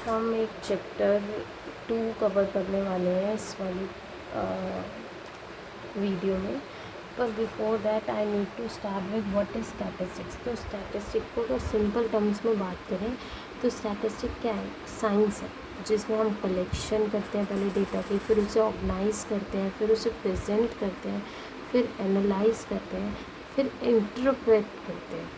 हम एक chapter 2 cover करने वाले हैं इस वाली वीडियो में। पर before that I need to start with what is statistics. तो स्टैटिस्टिक को अगर सिंपल टर्म्स में बात करें तो स्टैटिस्टिक क्या है? साइंस है जिसमें हम कलेक्शन करते हैं पहले डेटा की, फिर उसे ऑर्गेनाइज करते हैं, फिर उसे प्रेजेंट करते हैं, फिर एनालाइज करते हैं, फिर इंटरप्रेट करते हैं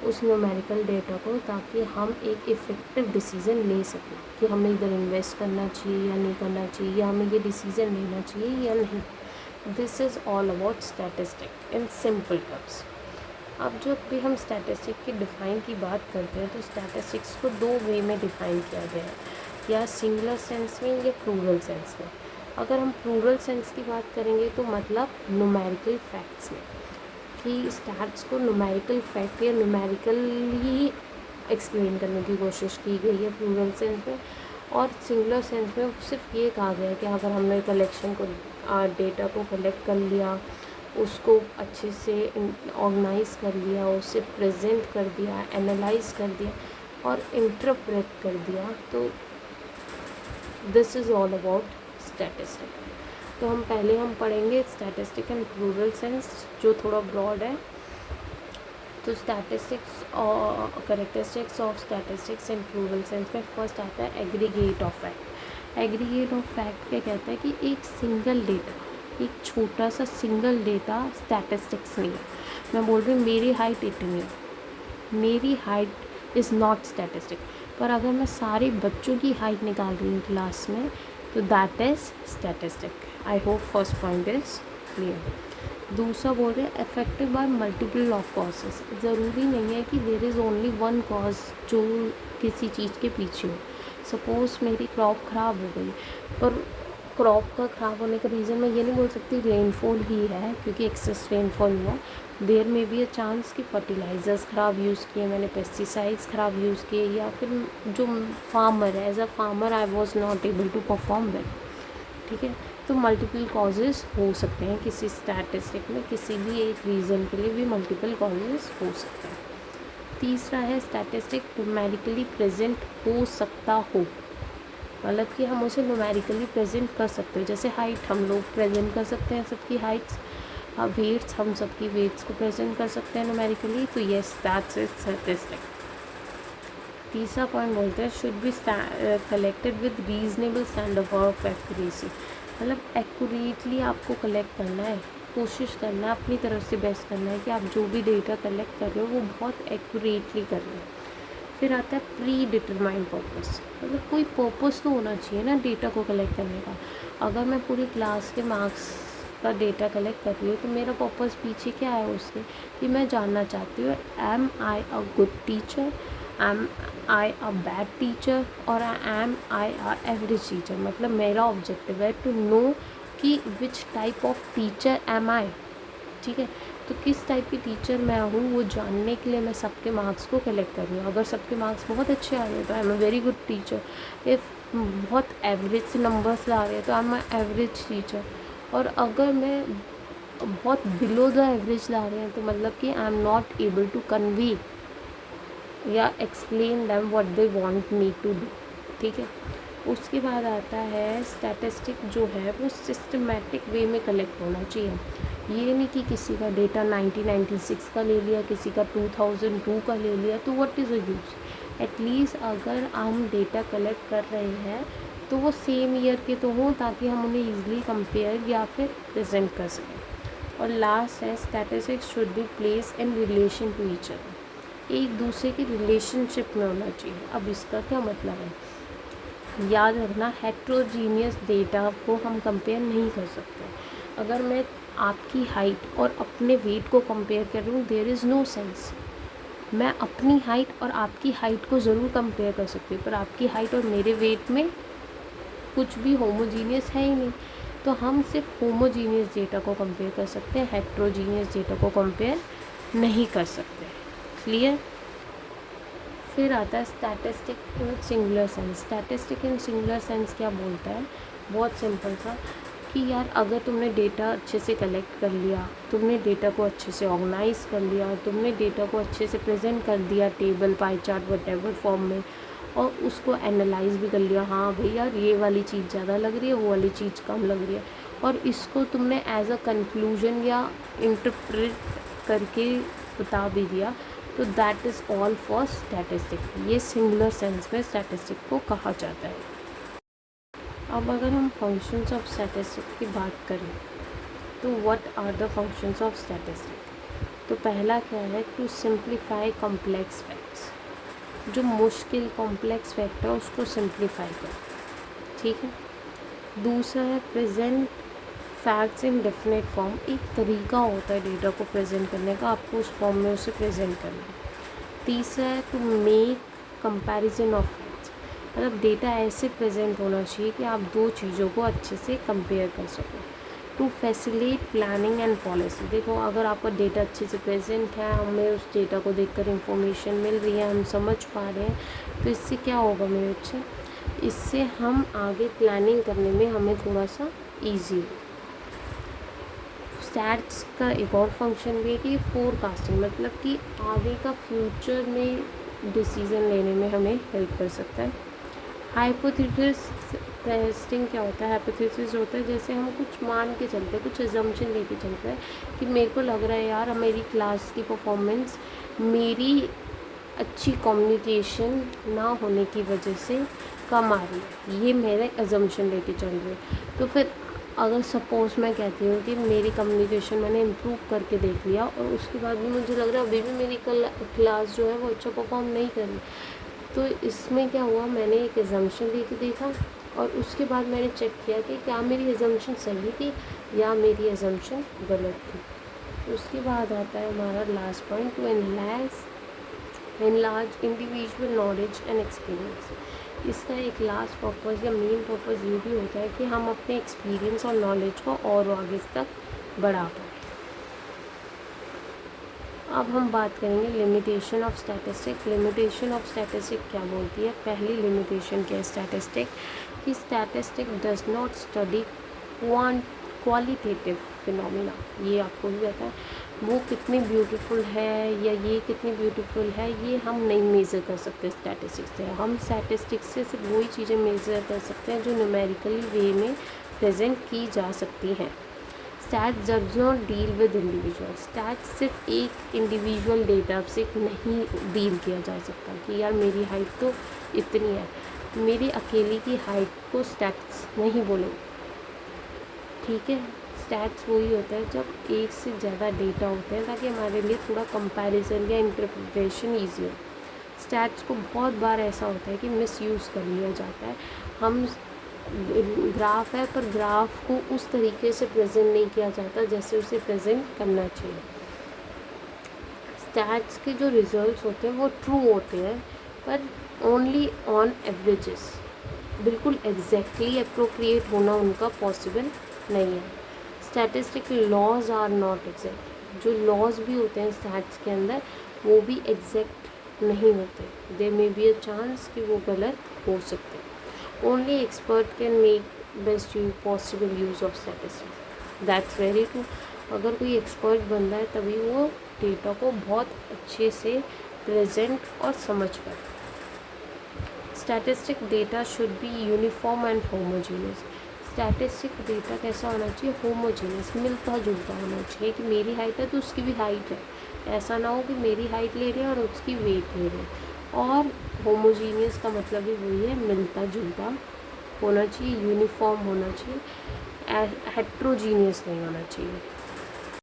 उस न्यूमेरिकल डेटा को, ताकि हम एक इफ़ेक्टिव डिसीज़न ले सकें कि हमें इधर इन्वेस्ट करना चाहिए या नहीं करना चाहिए, या हमें ये डिसीज़न लेना चाहिए या नहीं। This is all about statistic in simple terms. अब जब भी हम स्टैटिस्टिक की डिफ़ाइन की बात करते हैं तो स्टैटिस्टिक्स को दो वे में डिफ़ाइन किया गया है, या सिंगुलर सेंस में या प्लूरल सेंस में। अगर हम प्लूरल सेंस की बात करेंगे तो मतलब न्यूमेरिकल फैक्ट्स में, कि स्टैट्स को न्यूमेरिकल फैक्ट या न्यूमेरिकली एक्सप्लेन करने की कोशिश की गई है प्लूरल सेंस में। और सिंगुलर सेंस में सिर्फ ये कहा गया है कि अगर हमने कलेक्शन को डेटा को कलेक्ट कर लिया, उसको अच्छे से ऑर्गेनाइज कर लिया, उसे प्रेजेंट कर दिया, एनालाइज कर दिया और इंटरप्रेट कर दिया, तो this is all about statistic. तो हम पढ़ेंगे स्टैटिस्टिक एंड प्लूरल सेंस, जो थोड़ा ब्रॉड है। तो स्टैटिस्टिक्स और characteristics of statistics and plural sense में फर्स्ट आता है aggregate of fact. Aggregate of fact क्या कहता है कि एक सिंगल डेटा, एक छोटा सा सिंगल डेटा स्टैटिस्टिक्स नहीं है। मैं बोल रही हूँ मेरी हाइट इतनी है, मेरी हाइट इज़ नॉट स्टैटिस्टिक। पर अगर मैं सारे बच्चों की हाइट निकाल रही हूँ क्लास में तो that is statistic. I hope first point is clear. दूसरा बोल रहे हैं affected by multiple of causes. ज़रूरी नहीं है कि there is only one cause जो किसी चीज़ के पीछे हो। सपोज़ मेरी क्रॉप ख़राब हो गई, पर क्रॉप का ख़राब होने का रीज़न मैं ये नहीं बोल सकती रेनफॉल ही है, क्योंकि एक्सेस रेनफॉल हुआ। देयर में भी अ चांस कि फर्टिलाइज़र्स ख़राब यूज़ किए मैंने, पेस्टिसाइड्स ख़राब यूज़ किए, या फिर जो फार्मर है, as a farmer I was not able to perform well. ठीक है, तो मल्टीपल कॉजेज़ हो सकते हैं किसी स्टैटिस्टिक में, किसी भी एक रीज़न के लिए भी मल्टीपल कॉजेज़ हो सकते हैं। तीसरा है स्टैटिस्टिक न्यूमेरिकली प्रेजेंट हो सकता हो, मतलब कि हम उसे न्यूमेरिकली प्रेजेंट कर सकते हो। जैसे हाइट हम लोग प्रेजेंट कर सकते हैं सबकी हाइट्स, वेट्स हम सबकी वेट्स को प्रेजेंट कर सकते हैं न्यूमेरिकली, तो येस दैट्स इट स्टैटिस्टिक। तीसरा पॉइंट बोलते हैं should be collected with reasonable standard of accuracy. मतलब एक्यूरेटली आपको कलेक्ट करना है, कोशिश करना है, अपनी तरफ से बेस्ट करना है कि आप जो भी डेटा कलेक्ट कर रहे हो वो बहुत एक्यूरेटली कर रहे हो। फिर आता है प्री डिटरमाइंड पर्पस, मतलब कोई पर्पस तो होना चाहिए ना डेटा को कलेक्ट करने का। अगर मैं पूरी क्लास के मार्क्स का डेटा कलेक्ट कर रही हूँ तो मेरा पर्पस पीछे क्या है उसके, कि मैं जानना चाहती हूँ am I a good teacher, am I a bad teacher, और am I a average teacher. मतलब मेरा ऑब्जेक्टिव है टू नो कि which type of teacher am I. ठीक है, तो किस टाइप की टीचर मैं हूँ वो जानने के लिए मैं सबके मार्क्स को कलेक्ट कर रही हूँ। अगर सबके मार्क्स बहुत अच्छे आ रहे हैं तो I am a very good teacher. If बहुत एवरेज से नंबर्स ला रहे हैं तो I am a average teacher. और अगर मैं बहुत बिलो द एवरेज ला रहे हैं तो मतलब कि I am not able to convey या explain them what they want me to do. ठीक है, उसके बाद आता है स्टैटिस्टिक जो है वो सिस्टमेटिक वे में कलेक्ट होना चाहिए। ये नहीं कि किसी का डेटा 1996 का ले लिया, किसी का 2002 का ले लिया, तो what is a use. At least अगर हम डेटा कलेक्ट कर रहे हैं तो वो सेम ईयर के तो हों, ताकि हम उन्हें ईजिली कंपेयर या फिर प्रेजेंट कर सकें। और लास्ट है statistics should be place in relation to each other, एक दूसरे की रिलेशनशिप में होना चाहिए। अब इसका क्या मतलब है, याद रखना हेट्रोजीनियस डेटा को हम कंपेयर नहीं कर सकते। अगर मैं आपकी हाइट और अपने वेट को कंपेयर कर रही हूँ देयर इज़ नो सेंस। मैं अपनी हाइट और आपकी हाइट को ज़रूर कंपेयर कर सकती हूँ, पर आपकी हाइट और मेरे वेट में कुछ भी होमोजीनियस है ही नहीं। तो हम सिर्फ होमोजीनियस डेटा को कंपेयर कर सकते हैं, हेट्रोजीनियस डेटा को कंपेयर नहीं कर सकते। क्लियर। फिर आता है स्टैटिस्टिक इन सिंगुलर सेंस। स्टैटिस्टिक इन सिंगुलर सेंस क्या बोलता है, बहुत सिंपल सा, कि यार अगर तुमने डेटा अच्छे से कलेक्ट कर लिया, तुमने डेटा को अच्छे से ऑर्गेनाइज कर लिया, तुमने डेटा को अच्छे से प्रेजेंट कर दिया table, pie chart, whatever form में, और उसको एनालाइज भी कर लिया, हाँ भाई यार ये वाली चीज़ ज़्यादा लग रही है, वो वाली चीज़ कम लग रही है, और इसको तुमने एज अ कंक्लूजन या इंटरप्रेट करके बता भी दिया, तो that is all for statistic. ये सिंगुलर सेंस में स्टैटिस्टिक को कहा जाता है। अब अगर हम फंक्शंस ऑफ स्टैटिस्टिक की बात करें तो what are the functions of statistic? तो पहला क्या है, टू सिंप्लीफाई कॉम्प्लेक्स फैक्ट्स, जो मुश्किल कॉम्प्लेक्स फैक्ट है उसको सिंप्लीफाई करो, ठीक है। दूसरा है present facts in definite form, एक तरीका होता है डेटा को प्रेजेंट करने का, आपको उस फॉर्म में उसे प्रेजेंट करना है। तीसरा है to make comparison of facts, मतलब डेटा ऐसे प्रेजेंट होना चाहिए कि आप दो चीज़ों को अच्छे से कंपेयर कर सको। To facilitate planning and policy, देखो अगर आपका डेटा अच्छे से प्रेजेंट है, हमें उस डेटा को देखकर इंफॉर्मेशन मिल रही है, हम समझ पा रहे हैं, तो इससे क्या होगा मेरे बच्चे, इससे हम आगे प्लानिंग करने में हमें थोड़ा सा ईजी हो। स्टैट्स का एक और फंक्शन भी है कि फोरकास्टिंग, मतलब कि आगे का फ्यूचर में डिसीज़न लेने में हमें हेल्प कर सकता है। हाइपोथेसिस टेस्टिंग क्या होता है? हाइपोथेसिस होता है जैसे हम कुछ मान के चलते हैं, कुछ अजम्पशन लेके चलते हैं कि मेरे को लग रहा है यार मेरी क्लास की परफॉर्मेंस मेरी अच्छी कम्युनिकेशन ना होने की वजह से कम आ रही है, ये मेरे अजम्पशन लेके चल रहे हैं। तो फिर अगर सपोज़ मैं कहती हूँ कि मेरी कम्युनिकेशन मैंने इम्प्रूव करके देख लिया और उसके बाद भी मुझे लग रहा है अभी भी मेरी क्लास जो है वो अच्छा परफॉर्म नहीं कर रही, तो इसमें क्या हुआ, मैंने एक एजम्पशन लेके देखा और उसके बाद मैंने चेक किया कि क्या मेरी एजम्पशन सही थी या मेरी एजम्पशन गलत थी। उसके बाद आता है हमारा last point, to enlarge individual knowledge and experience. इसका एक लास्ट पर्पज़ या मेन पर्पज़ ये भी होता है कि हम अपने एक्सपीरियंस और नॉलेज को और आगे तक बढ़ा पाएँ। अब हम बात करेंगे limitation of statistic. Limitation of statistic क्या बोलती है? पहली लिमिटेशन क्या है स्टैटिस्टिक कि statistic does not study qualitative phenomena. ये आपको भी पता है, वो कितनी ब्यूटीफुल है या ये कितनी ब्यूटीफुल है ये हम नहीं मेज़र कर सकते स्टैटिस्टिक्स से। हम स्टैटिस्टिक्स से सिर्फ वही चीज़ें मेज़र कर सकते हैं जो न्यूमेरिकली वे में प्रेजेंट की जा सकती हैं। Stats does not deal with individual. Stats सिर्फ एक इंडिविजुअल डेटा से नहीं डील किया जा सकता कि यार मेरी हाइट तो इतनी है, मेरी अकेली की हाइट को स्टैट्स नहीं बोलेंगे, ठीक है। स्टैट्स वही होता है जब एक से ज़्यादा डेटा होते हैं ताकि हमारे लिए थोड़ा कंपैरिजन या इंटरप्रिटेशन ईजी हो। स्टैट्स को बहुत बार ऐसा होता है कि मिसयूज़ कर लिया जाता है। हम ग्राफ है पर ग्राफ को उस तरीके से प्रेजेंट नहीं किया जाता जैसे उसे प्रेजेंट करना चाहिए। स्टैट्स के जो रिजल्ट्स होते हैं वो ट्रू होते हैं पर ओनली ऑन एवरेजेस, बिल्कुल एग्जैक्टली अप्रोप्रिएट होना उनका पॉसिबल नहीं है। Statistic laws are not exact. जो लॉज भी होते हैं स्टैट्स के अंदर वो भी एग्जैक्ट नहीं होते, there may be a chance कि वो गलत हो सकते हैं। Only expert can make best possible use of statistics. That's very true. अगर कोई एक्सपर्ट बन रहा है तभी वो डेटा को बहुत अच्छे से प्रेजेंट और समझ पाए। Statistic data should be uniform and homogeneous. Statistic data कैसा होना चाहिए? होमोजीनियस, मिलता जुलता होना चाहिए कि मेरी हाइट है तो उसकी भी हाइट है, ऐसा ना हो कि मेरी हाइट ले रहे हैं और उसकी वेट ले रहे हैं। और होमोजीनियस का मतलब भी वही है, मिलता जुलता होना चाहिए, यूनिफॉर्म होना चाहिए, हेट्रोजीनियस नहीं होना चाहिए।